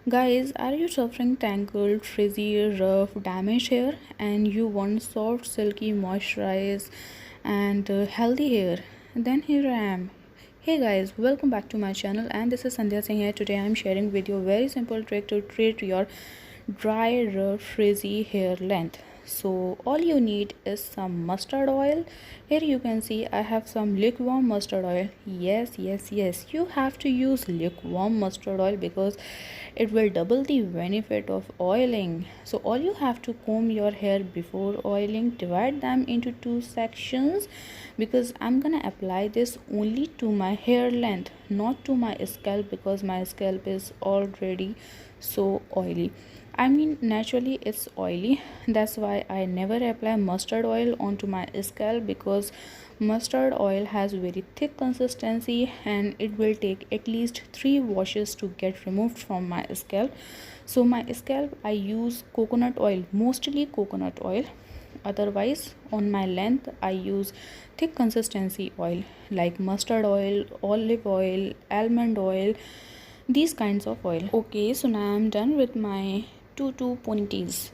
Guys, are you suffering tangled, frizzy, rough, damaged hair and you want soft, silky, moisturized and healthy hair? Then here I am. Hey guys, welcome back to my channel and this is Sandhya Singh here. Today I am sharing with you a very simple trick to treat your dry, rough, frizzy hair length. So all you need is some mustard oil. Here you can see I have some lukewarm mustard oil. Yes, you have to use lukewarm mustard oil because it will double the benefit of oiling. So all you have to comb your hair before oiling, divide them into two sections because I'm gonna apply this only to my hair length, not to my scalp, because my scalp is already so oily. I mean, naturally it's oily. That's why I never apply mustard oil onto my scalp, because mustard oil has very thick consistency and it will take at least 3 washes to get removed from my scalp. So my scalp I use coconut oil, mostly coconut oil. Otherwise on my length I use thick consistency oil like mustard oil, olive oil, almond oil, these kinds of oil. Okay, so now I'm done with my tutu ponytails,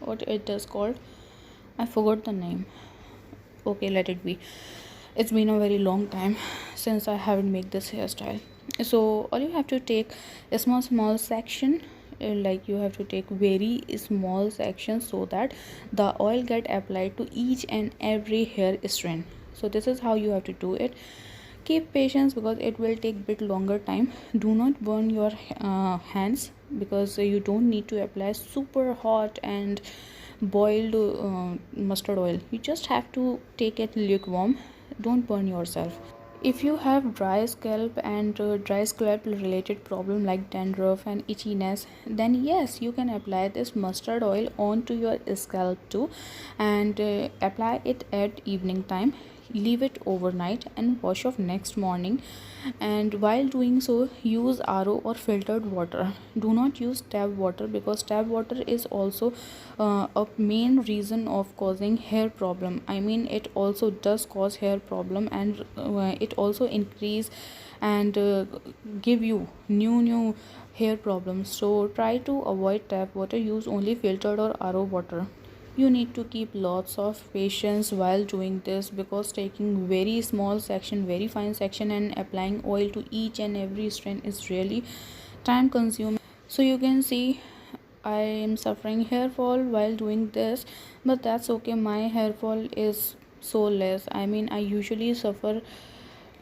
what it is called, I forgot the name. Okay, let it be. It's been a very long time since I haven't made this hairstyle. So all you have to take a small section, like you have to take very small sections so that the oil get applied to each and every hair strand. So this is how you have to do it. Keep patience because it will take bit longer time. Do not burn your hands, because you don't need to apply super hot and boiled mustard oil. You just have to take it lukewarm. Don't burn yourself. If you have dry scalp and dry scalp related problem like dandruff and itchiness, then yes, you can apply this mustard oil onto your scalp too, and apply it at evening time. Leave it overnight and wash off next morning. And while doing so, use RO or filtered water. Do not use tap water, because tap water is also a main reason of causing hair problem. I mean, it also does cause hair problem, and it also increase and give you new hair problems. So try to avoid tap water. Use only filtered or RO water. You need to keep lots of patience while doing this, because taking very small section, very fine section, and applying oil to each and every strand is really time consuming. So you can see I am suffering hair fall while doing this, but that's okay. My hair fall is so less. I mean, I usually suffer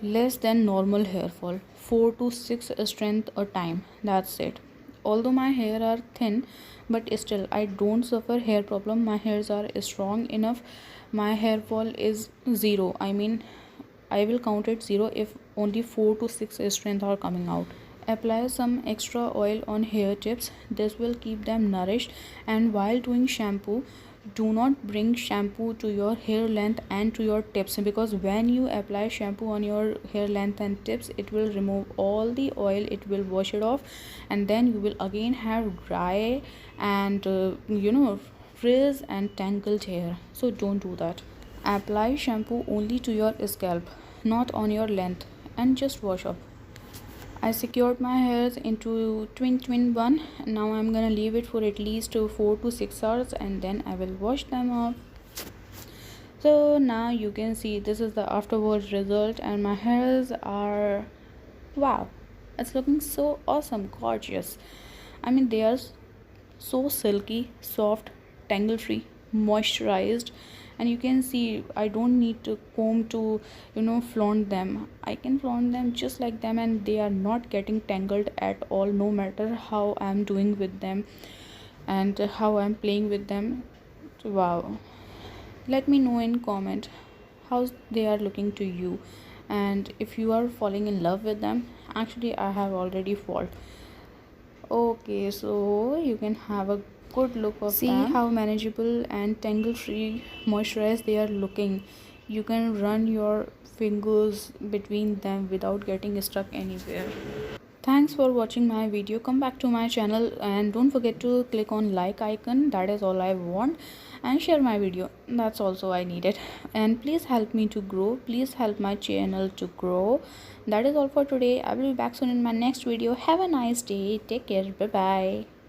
less than normal hair fall, 4 to 6 strength a time, that's it. Although my hair are thin, but still I don't suffer hair problem. My hairs are strong enough. My hair fall is zero. I mean, I will count it zero if only 4 to 6 strength are coming out. Apply some extra oil on hair tips. This will keep them nourished. And while doing shampoo, do not bring shampoo to your hair length and to your tips, because when you apply shampoo on your hair length and tips, it will remove all the oil, it will wash it off, and then you will again have dry and frizz and tangled hair. So don't do that. Apply shampoo only to your scalp, not on your length, and just wash off. I secured my hairs into twin bun. Now I'm gonna leave it for at least 4 to 6 hours and then I will wash them off. So now you can see this is the afterwards result, and my hairs are, wow, it's looking so awesome, gorgeous. I mean, they are so silky, soft, tangle free, moisturized, and you can see I don't need to comb to flaunt them. I can flaunt them just like them and they are not getting tangled at all, no matter how I'm doing with them and how I'm playing with them. Wow, let me know in comment how they are looking to you, and if you are falling in love with them. Actually, I have already fall. Okay, so you can have a good look of see them. How manageable and tangle free moisturized they are looking. You can run your fingers between them without getting stuck anywhere. Thanks for watching my video. Come back to my channel and don't forget to click on like icon. That is all I want. And share my video. That's also I needed. And please help me to grow. Please help my channel to grow. That is all for today. I will be back soon in my next video. Have a nice day. Take care. Bye bye.